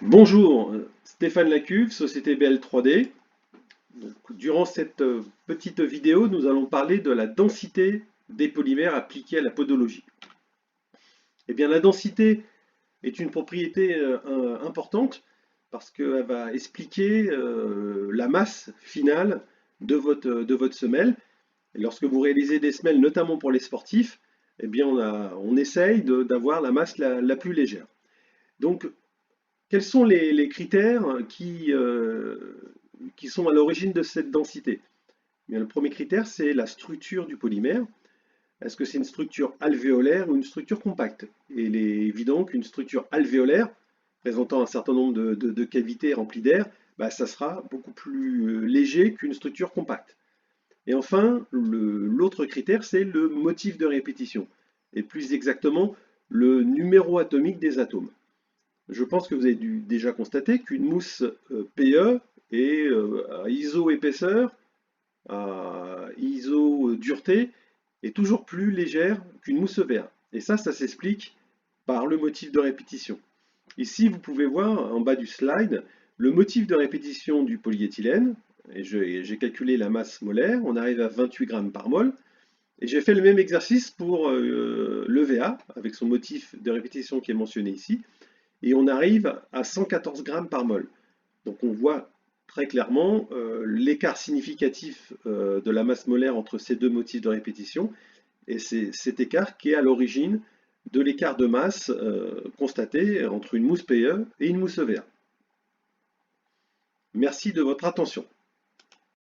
Bonjour, Stéphane Lacuve, Société BL 3D. Durant cette petite vidéo, nous allons parler de la densité des polymères appliqués à la podologie. Eh bien, la densité est une propriété importante parce qu'elle va expliquer la masse finale de votre semelle. Et lorsque vous réalisez des semelles, notamment pour les sportifs, eh bien, on essaye d'avoir la masse la plus légère. Donc, quels sont les critères qui sont à l'origine de cette densité? Eh bien, le premier critère, c'est la structure du polymère. Est-ce que c'est une structure alvéolaire ou une structure compacte? Et il est évident qu'une structure alvéolaire, présentant un certain nombre de cavités remplies d'air, bah, ça sera beaucoup plus léger qu'une structure compacte. Et enfin, l'autre critère, c'est le motif de répétition, et plus exactement le numéro atomique des atomes. Je pense que vous avez dû déjà constater qu'une mousse PE est à ISO épaisseur, à ISO dureté, est toujours plus légère qu'une mousse EVA. Et ça s'explique par le motif de répétition. Ici, vous pouvez voir en bas du slide le motif de répétition du polyéthylène. Et j'ai calculé la masse molaire, on arrive à 28 grammes par mol. Et j'ai fait le même exercice pour l'EVA, avec son motif de répétition qui est mentionné ici et on arrive à 114 grammes par mol. Donc on voit très clairement l'écart significatif de la masse molaire entre ces deux motifs de répétition, et c'est cet écart qui est à l'origine de l'écart de masse constaté entre une mousse PE et une mousse EVA. Merci de votre attention.